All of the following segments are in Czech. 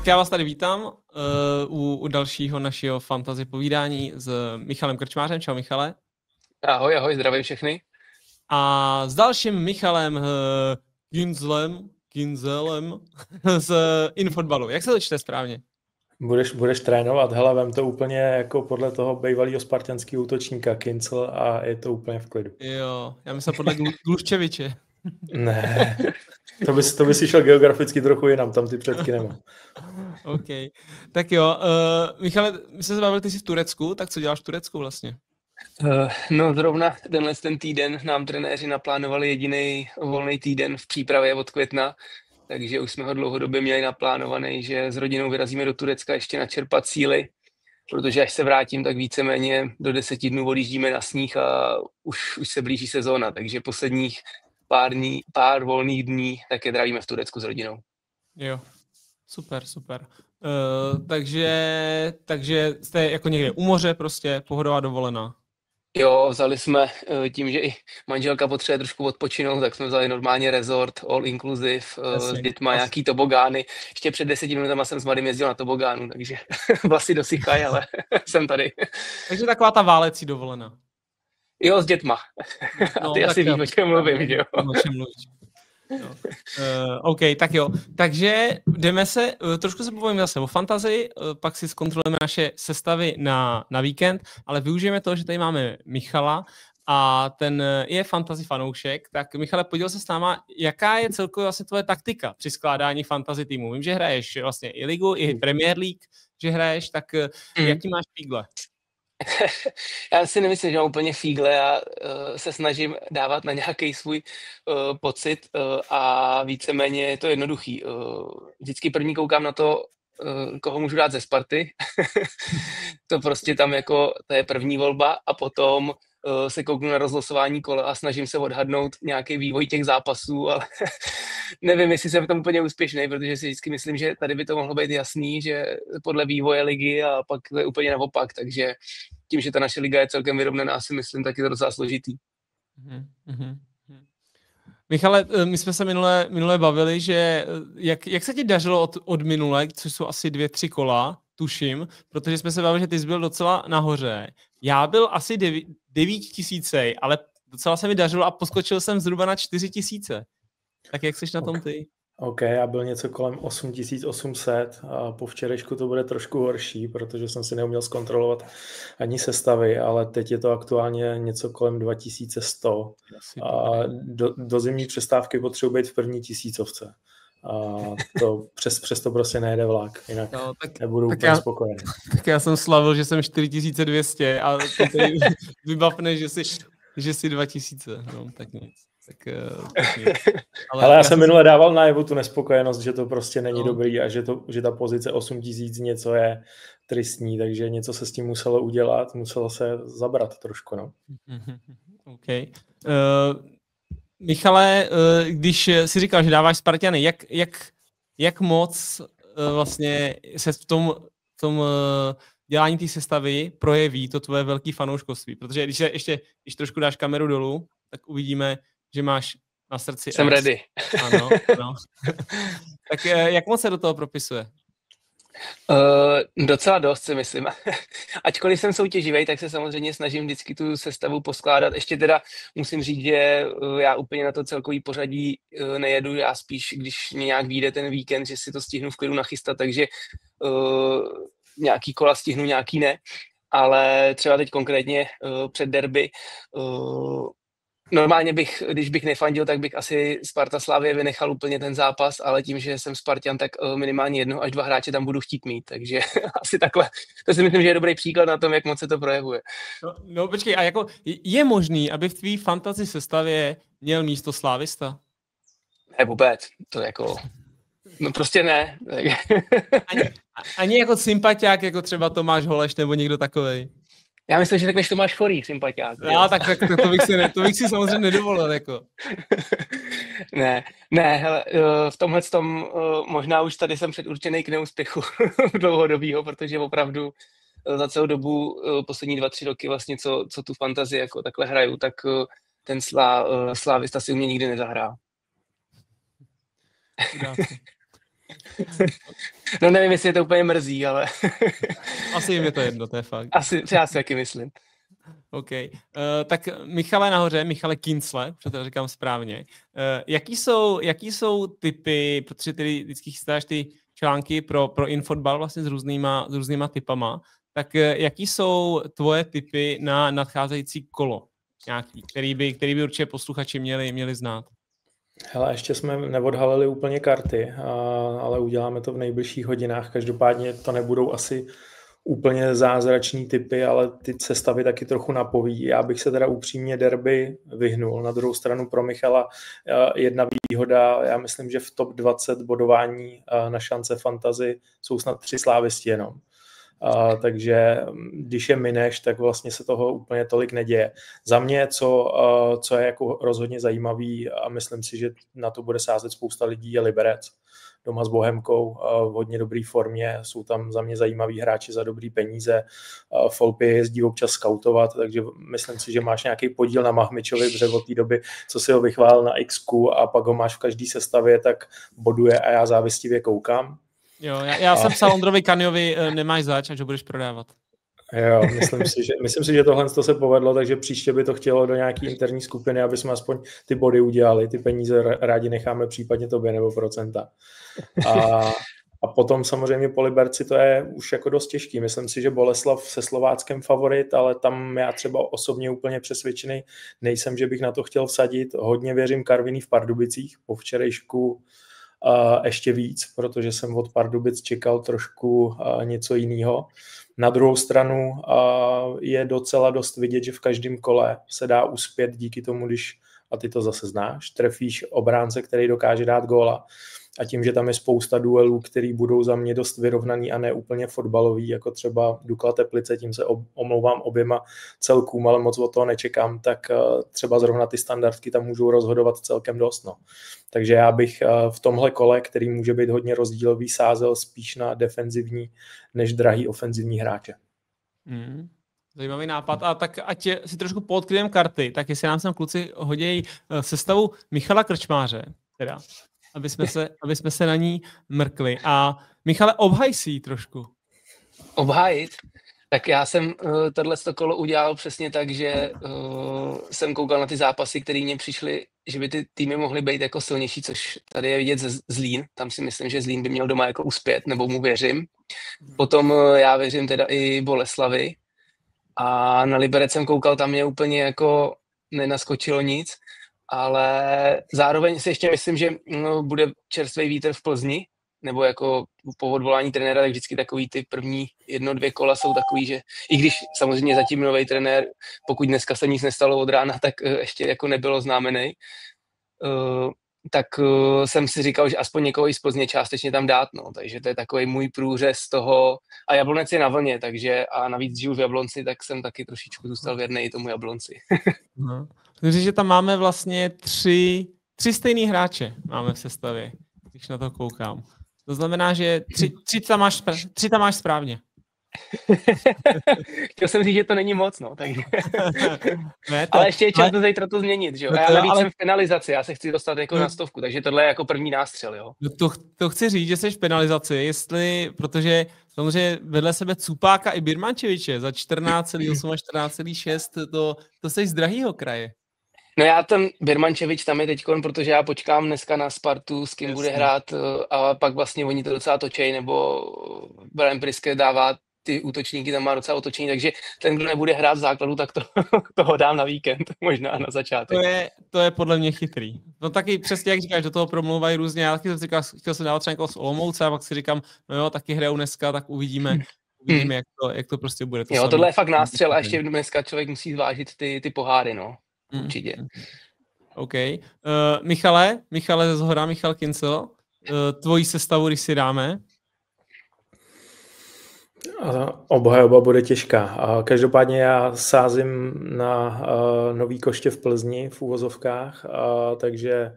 Tak já vás tady vítám u dalšího našeho fantasy povídání s Michalem Krčmářem. Čau Michale. Ahoj, ahoj, zdravím všechny. A s dalším Michalem Ginzelem z Infotbalu. Jak se to čte správně? Budeš trénovat, hele, vem to úplně jako podle toho bývalého spartanského útočníka Kincel a je to úplně v klidu. Jo, já myslím podle Gluščeviče. Ne, to by si šel geograficky trochu jinam, tam ty předky nemám. OK, tak jo, Michale, my jsme se bavili, ty jsi v Turecku, tak co děláš v Turecku vlastně? No zrovna ten týden nám trenéři naplánovali jediný volný týden v přípravě od května, takže už jsme ho dlouhodobě měli naplánovaný, že s rodinou vyrazíme do Turecka ještě načerpat síly, protože až se vrátím, tak víceméně do 10 dnů odjíždíme na sníh a už se blíží sezóna, takže posledních pár volných dní tak je trávíme v Turecku s rodinou. Jo, super. Takže jste jako někde u moře prostě, pohodová dovolená. Jo, vzali jsme tím, že i manželka potřebuje trošku odpočinout, tak jsme vzali normálně resort, all inclusive, s dětma, nějaký tobogány. Ještě před 10 minutama jsem s mladým jezdil na tobogánu, takže vlasy dosychají, ale jsem tady. Takže taková ta válecí dovolená. Jo, s dětma. No, a ty asi víš, o čem mluvím, že jo? O čem mluvíš. OK, tak jo. Takže trošku se povíme zase o fantazii, pak si zkontrolujeme naše sestavy na víkend, ale využijeme toho, že tady máme Michala a ten je fantasy fanoušek. Tak Michale, poděl se s náma, jaká je celkově vlastně tvoje taktika při skládání fantasy týmu? Vím, že hraješ vlastně i ligu, i Premier League, že hraješ, tak jaký máš fígle? Já si nemyslím, že mám úplně fígle, já se snažím dávat na nějaký svůj pocit a víceméně je to jednoduchý. Vždycky první koukám na to, koho můžu dát ze Sparty. To prostě tam jako, to je první volba a potom se kouknu na rozlosování kola a snažím se odhadnout nějaký vývoj těch zápasů, ale nevím, jestli jsem v tom úplně úspěšný, protože si vždycky myslím, že tady by to mohlo být jasný, že podle vývoje ligy a pak to je úplně naopak, takže tím, že ta naše liga je celkem vyrovnaná, si myslím, tak je to docela složitý. Michale, my jsme se minule bavili, že jak se ti dařilo od minule, což jsou asi 2-3 kola, tuším, protože jsme se bavili, že ty jsi byl docela nahoře. Já byl asi 9 000, ale docela se mi dařilo a poskočil jsem zhruba na 4 000. Tak jak jsi na tom ty? OK, já byl něco kolem 8800 a po včerejšku to bude trošku horší, protože jsem si neuměl zkontrolovat ani sestavy, ale teď je to aktuálně něco kolem 2100 a do zimní přestávky potřebuji být v první tisícovce. A to přes to prostě nejede vlak, jinak nebudu úplně spokojený. Tak já jsem slavil, že jsem 4200 a ty vybavne, že jsi 2000, no tak nic. Tak nic. Ale já jsem minule dával najevu tu nespokojenost, že to prostě není dobrý a že ta pozice 8000 něco je tristní, takže něco se s tím muselo udělat, muselo se zabrat trošku, no. OK. Michale, když si říkal, že dáváš Spartany, jak moc vlastně se v tom dělání té sestavy projeví to tvoje velké fanouškovství? Protože když trošku dáš kameru dolů, tak uvidíme, že máš na srdci Jsem ready. Ano. Tak jak moc se do toho propisuje? Docela dost, si myslím. Ačkoliv jsem soutěživý, tak se samozřejmě snažím vždycky tu sestavu poskládat. Ještě teda musím říct, že já úplně na to celkový pořadí nejedu. Já spíš, když mě nějak vyjde ten víkend, že si to stihnu v klidu nachystat, takže nějaký kola stihnu, nějaký ne. Ale třeba teď konkrétně před derby normálně když bych nefandil, tak bych asi Sparta Slavie vynechal úplně ten zápas, ale tím, že jsem Spartan, tak minimálně 1 až 2 hráče tam budu chtít mít, takže asi takhle. To si myslím, že je dobrý příklad na tom, jak moc se to projevuje. No počkej, a jako je možný, aby v tvý fantasy sestavě měl místo slávista? Ne, vůbec, to jako... No prostě ne. Ani jako sympatiák, jako třeba Tomáš Holeš nebo někdo takovej? Já myslím, že řekneš Tomáš Forý, sympatiák. No, tak to bych si samozřejmě nedovolil, jako. Ne, hele, v tomhle tom možná už tady jsem předurčený k neúspěchu dlouhodobýho, protože opravdu za celou dobu, poslední 2-3 roky vlastně, co tu fantazii jako takhle hraju, tak ten slávista si u mě nikdy nezahrál. No nevím, jestli je to úplně mrzí, ale... Asi jim je to jedno, to je fakt. Asi, já si taky myslím. OK. Tak Michale nahoře, Michale Kincle, že to říkám správně. Jaký jsou typy, protože ty vždycky chystáš ty články pro infotbal vlastně s různýma typama, tak jaký jsou tvoje typy na nadcházející kolo? Nějaký, který by určitě posluchači měli znát? Hele, ještě jsme neodhalili úplně karty, ale uděláme to v nejbližších hodinách. Každopádně to nebudou asi úplně zázrační typy, ale ty sestavy taky trochu napoví. Já bych se teda upřímně derby vyhnul. Na druhou stranu pro Michala jedna výhoda, já myslím, že v top 20 bodování na šance fantasy jsou snad 3 slávisti jenom. Takže když je mineš, tak vlastně se toho úplně tolik neděje. Za mě, co je jako rozhodně zajímavý a myslím si, že na to bude sázet spousta lidí, je Liberec. Doma s Bohemkou v hodně dobré formě, jsou tam za mě zajímaví hráči za dobrý peníze, Folpy jezdí občas skautovat, takže myslím si, že máš nějaký podíl na Mahmičovi, protože od té doby, co si ho vychválil na XQ a pak ho máš v každý sestavě, tak boduje a já závistivě koukám. Jo, já jsem psal Ondrovi Kaniovi, nemáš zač, až ho budeš prodávat. Jo, myslím si, že tohle se povedlo, takže příště by to chtělo do nějaký interní skupiny, aby jsme aspoň ty body udělali, ty peníze rádi necháme případně tobě nebo procenta. A potom samozřejmě po Liberci to je už jako dost těžký. Myslím si, že Boleslav se Slováckem favorit, ale tam já třeba osobně úplně přesvědčený nejsem, že bych na to chtěl vsadit. Hodně věřím Karviní v Pardubicích, po včerejšku ještě víc, protože jsem od Pardubic čekal trošku něco jiného. Na druhou stranu je docela dost vidět, že v každém kole se dá uspět díky tomu, když, a ty to zase znáš, trefíš obránce, který dokáže dát góla. A tím, že tam je spousta duelů, který budou za mě dost vyrovnaný a ne úplně fotbalový, jako třeba Dukla Teplice, tím se omlouvám oběma celkům, ale moc od toho nečekám, tak třeba zrovna ty standardky tam můžou rozhodovat celkem dost. No. Takže já bych v tomhle kole, který může být hodně rozdílový, sázel spíš na defenzivní než drahý ofenzivní hráče. Zajímavý nápad. A tak ať si trošku podkryjeme karty, tak jestli nám sem kluci hodějí sestavu Michala Krčmáře, teda, aby jsme se na ní mrkli. A Michale, obhaj si ji trošku. Obhájit? Tak já jsem tohleto kolo udělal přesně tak, že jsem koukal na ty zápasy, které mně přišly, že by ty týmy mohly být jako silnější, což tady je vidět ze Zlín. Tam si myslím, že Zlín by měl doma jako uspět, nebo mu věřím. Potom já věřím teda i Boleslavi. A na Liberec jsem koukal, tam mě úplně jako nenaskočilo nic, ale zároveň si ještě myslím, že bude čerstvý vítr v Plzni, nebo jako po odvolání trenéra, tak vždycky takový ty první 1-2 kola jsou takový, že i když samozřejmě zatím nový trenér, pokud dneska se nic nestalo od rána, tak ještě jako nebylo známený, tak jsem si říkal, že aspoň někoho i z Plzně částečně tam dát, no. Takže to je takový můj průřez toho, a Jablonec je na vlně, takže a navíc žiju v Jablonci, tak jsem taky trošičku zůstal věrnej tomu Jablonci. Takže že tam máme vlastně tři stejný hráče máme v sestavě, když na to koukám. To znamená, že tři tam máš správně. Chtěl jsem říct, že to není moc, no. Takže... ale ještě je čas do zítra to změnit, že jo? Já navíc jsem v penalizaci, já se chci dostat jako na 100, takže tohle je jako první nástřel, jo? To chci říct, že jsi v penalizaci, protože samozřejmě vedle sebe Cupáka i Birmančeviče za 14,8 a 14,6, to jsi z drahýho kraje. No já ten Birmančevič tam je teďkon, protože já počkám dneska na Spartu, s kým bude hrát a pak vlastně oni to docela točej, nebo Brian Priske dává ty útočníky, tam má docela otočení, takže ten, kdo nebude hrát v základu, tak toho dám na víkend, možná na začátek. To je podle mě chytrý. No taky přesně, jak říkáš, do toho promlouvají různě, já taky jsem říkal, chtěl jsem dávat třeba někoho z Olomouce a pak si říkám, no jo, taky hrajou dneska, tak uvidíme, jak to prostě bude. To jo, tohle je fakt nástřel a ještě dneska člověk musí zvážit ty poháry, no. Určitě. OK. Michale ze Zhora, Michal Kincel, tvojí sestavu, když si dáme? Obhajoba bude těžká. Každopádně já sázím na nový koště v Plzni v uvozovkách, takže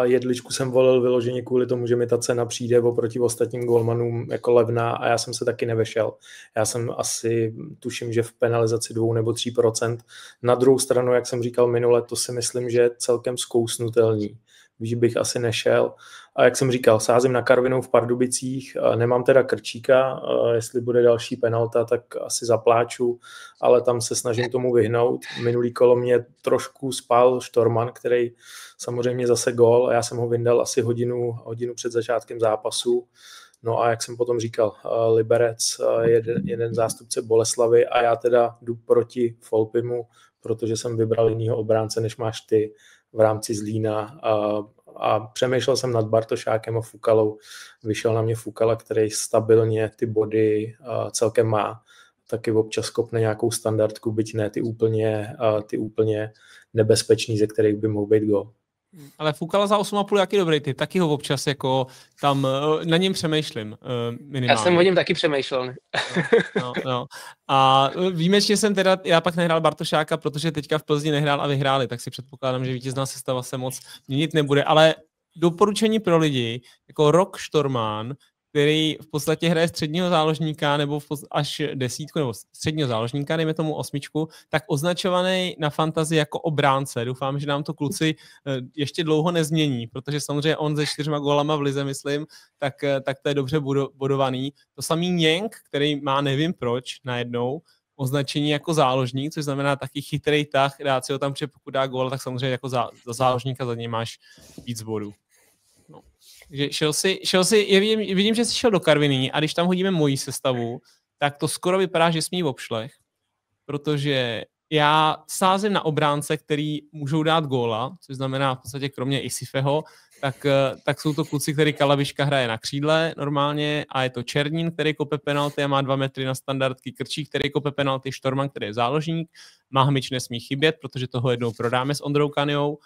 jedličku jsem volil vyloženě kvůli tomu, že mi ta cena přijde oproti ostatním golmanům jako levná a já jsem se taky nevešel. Já jsem asi, tuším, že v penalizaci 2 nebo 3%. Na druhou stranu, jak jsem říkal minule, to si myslím, že je celkem zkousnutelný, výš bych asi nešel. A jak jsem říkal, sázím na Karvinou v Pardubicích, nemám teda Krčíka, jestli bude další penalta, tak asi zapláču, ale tam se snažím tomu vyhnout. Minulý kolo mě trošku spál Štorman, který samozřejmě zase gól, a já jsem ho vyndal asi hodinu před začátkem zápasu. No a jak jsem potom říkal, Liberec, jeden zástupce Boleslavy, a já teda jdu proti Folpimu, protože jsem vybral jinýho obránce, než máš ty v rámci Zlína, a přemýšlel jsem nad Bartošákem a Fukalou. Vyšel na mě Fukala, který stabilně ty body celkem má. Taky občas kopne nějakou standardku, byť ne ty úplně nebezpečný, ze kterých by mohl být gól. Ale Fukala za 8,5 jaký dobrý typ, taky ho občas jako tam na něm přemýšlím minimálně. Já jsem o něm taky přemýšlel. No. A výjimečně jsem teda, já pak nehrál Bartošáka, protože teďka v Plzni nehrál a vyhráli, tak si předpokládám, že vítězná sestava se moc měnit nebude, ale doporučení pro lidi, jako Rok Štormán, který v podstatě hraje středního záložníka nebo až 10, nebo středního záložníka, dejme tomu 8, tak označovaný na fantazii jako obránce. Doufám, že nám to kluci ještě dlouho nezmění, protože samozřejmě on se 4 gólama v lize, myslím, tak to je dobře bodovaný. To samý Něnk, který má nevím proč najednou označení jako záložník, což znamená taky chytrý tah, dát si ho tam, protože pokud dá gól, tak samozřejmě jako za záložníka za něj máš víc bodů. No. Šel si, vidím, že jsi šel do Karviní, a když tam hodíme moji sestavu, tak to skoro vypadá, že jsme jí v obšlech, protože já sázím na obránce, který můžou dát góla, což znamená v podstatě kromě Isifeho, tak jsou to kluci, který Kalaviška hraje na křídle normálně, a je to Černín, který kope penalty a má 2 metry na standardky, Krčík, který kope penalty, Štorman, který je záložník, Mahmič nesmí chybět, protože toho jednou prodáme s Ondrou Kaniou.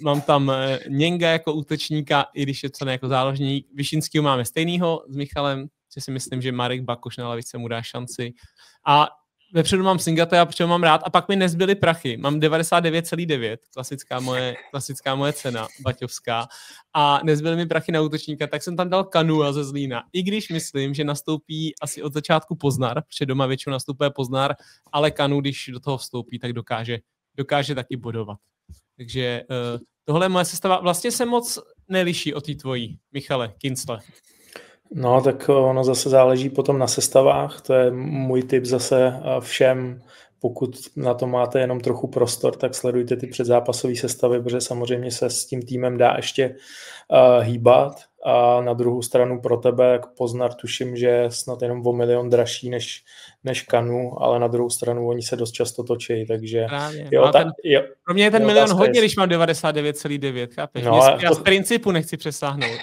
Mám tam Něnga jako útočníka, i když je psaný jako záložník. Vyšinskýho máme stejnýho s Michalem, že si myslím, že Marek Bakoš na lavice mu dá šanci. A vepředu mám Singata, protože mám rád. A pak mi nezbyly prachy. Mám 99,9, klasická moje cena, baťovská. A nezbyly mi prachy na útočníka, tak jsem tam dal Kanua ze Zlína. I když myslím, že nastoupí asi od začátku Poznar, protože doma většinou nastupuje Poznar, ale Kanu, když do toho vstoupí, tak dokáže taky bodovat. Takže tohle moje sestava vlastně se moc neliší od té tvojí, Michale Kincle. No, tak ono zase záleží potom na sestavách. To je můj tip zase všem. Pokud na to máte jenom trochu prostor, tak sledujte ty předzápasové sestavy, protože samozřejmě se s tím týmem dá ještě hýbat. A na druhou stranu pro tebe, jak Poznar, tuším, že je snad jenom o 1 milion dražší než Kanu, ale na druhou stranu oni se dost často točí, takže... Pro mě je ten milion hodně, když mám 99,9, chápeš? No, já z principu nechci přesáhnout.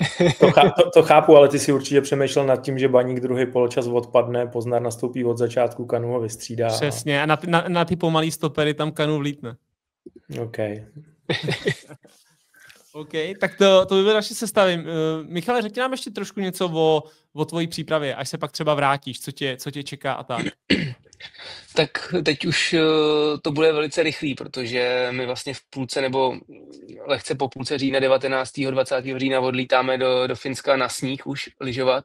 To chápu, ale ty si určitě přemýšlel nad tím, že Baník druhý poločas odpadne, Poznar nastoupí od začátku, Kanu ho vystřídá. Přesně, a na ty pomalý stopery tam Kanu vlítne. OK. OK, tak to by byly naše sestavy. Michale, řekni nám ještě trošku něco o tvojí přípravě, až se pak třeba vrátíš, co tě čeká a tak. Tak teď už to bude velice rychlý, protože my vlastně v půlce nebo lehce po půlce října 19. 20. října odlítáme do Finska na sníh už lyžovat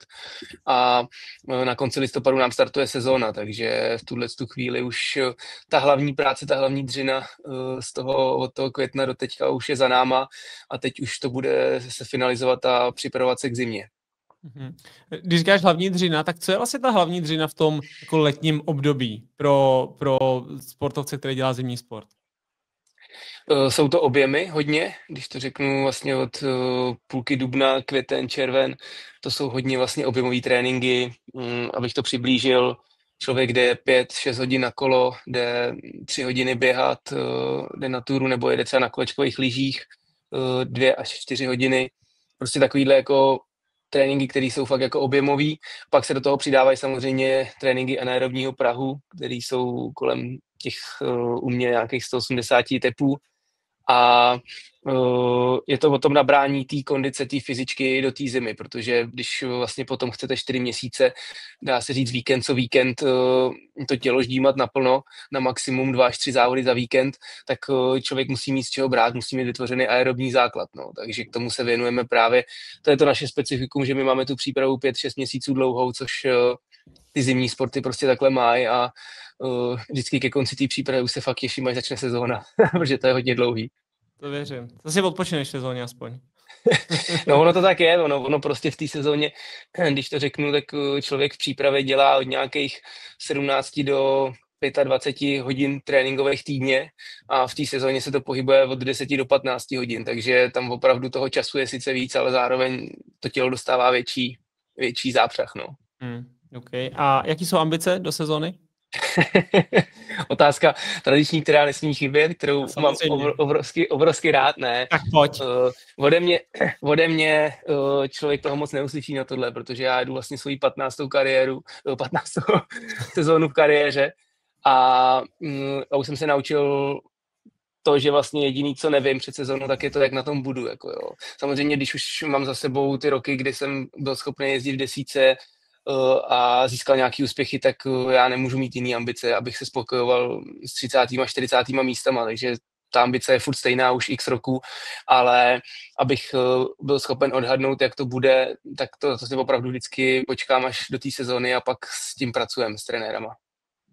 a na konci listopadu nám startuje sezóna, takže v tu chvíli už ta hlavní práce, ta hlavní dřina od toho května do teďka už je za náma a teď už to bude se finalizovat a připravovat se k zimě. Když říkáš hlavní dřina, tak co je vlastně ta hlavní dřina v tom jako letním období pro sportovce, který dělá zimní sport? Jsou to objemy hodně, když to řeknu vlastně od půlky dubna, květen, červen, to jsou hodně vlastně objemové tréninky, abych to přiblížil. Člověk jde 5-6 hodin na kolo, jde 3 hodiny běhat, jde na túru nebo jede třeba na kolečkových lyžích 2 až 4 hodiny. Prostě takovýhle jako tréninky, které jsou fakt jako objemový. Pak se do toho přidávají samozřejmě tréninky anaerobního prahu, které jsou kolem těch u mě nějakých 180 tepů. A je to o tom nabrání té kondice, té fyzičky do té zimy, protože když vlastně potom chcete 4 měsíce, dá se říct víkend co víkend, to tělo ždímat naplno, na maximum 2 až 3 závody za víkend, tak člověk musí mít z čeho brát, musí mít vytvořený aerobní základ. No. Takže k tomu se věnujeme právě, to je to naše specifikum, že my máme tu přípravu 5-6 měsíců dlouhou, což ty zimní sporty prostě takhle mají a vždycky ke konci té přípravy už se fakt těším, až začne sezóna, protože to je hodně dlouhý. To věřím. To si odpočineš v sezóně aspoň. No ono to tak je, ono prostě v té sezóně, když to řeknu, tak člověk v přípravě dělá od nějakých 17 do 25 hodin tréninkových týdně a v té sezóně se to pohybuje od 10 do 15 hodin, takže tam opravdu toho času je sice víc, ale zároveň to tělo dostává větší zápřah, no. Okay. A jaký jsou ambice do sezóny? Otázka tradiční, která nesmí chybět, kterou mám obrovsky rád, ne. Tak pojď. Ode mě člověk toho moc neuslyší na tohle, protože já jdu vlastně svoji 15. sezónu v kariéře a už jsem se naučil to, že vlastně jediný, co nevím před sezónou, tak je to, jak na tom budu. Jako jo. Samozřejmě, když už mám za sebou ty roky, kdy jsem byl schopný jezdit v desítce a získal nějaký úspěchy, tak já nemůžu mít jiný ambice, abych se spokojoval s 30. a 40. místama, takže ta ambice je furt stejná už x roku, ale abych byl schopen odhadnout, jak to bude, tak to si opravdu vždycky počkám až do té sezóny a pak s tím pracujeme s trenérama.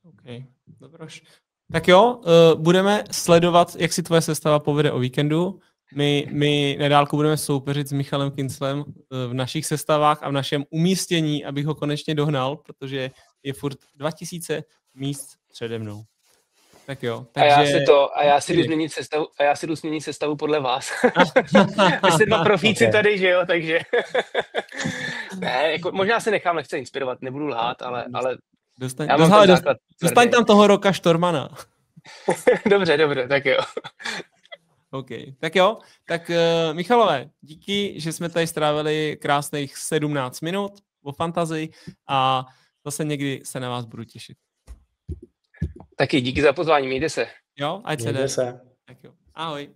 OK, dobroš. Tak jo, budeme sledovat, jak si tvoje sestava povede o víkendu. My nedálku budeme soupeřit s Michalem Kinclem v našich sestavách a v našem umístění, abych ho konečně dohnal, protože je furt 2000 míst přede mnou. Tak jo. Takže... já si jdu změnit sestavu podle vás. Vy jste dva profíci tady, že jo, takže... ne, jako, možná se nechám lehce inspirovat, nebudu lhát, ale Dostaň tam toho Roka Štormana. Dobře, tak jo. OK, tak jo. Tak Michalové, díky, že jsme tady strávili krásných 17 minut o fantazii a zase někdy se na vás budu těšit. Taky díky za pozvání, mějte se. Jo, ať se jde. Mějte se. Tak jo, ahoj.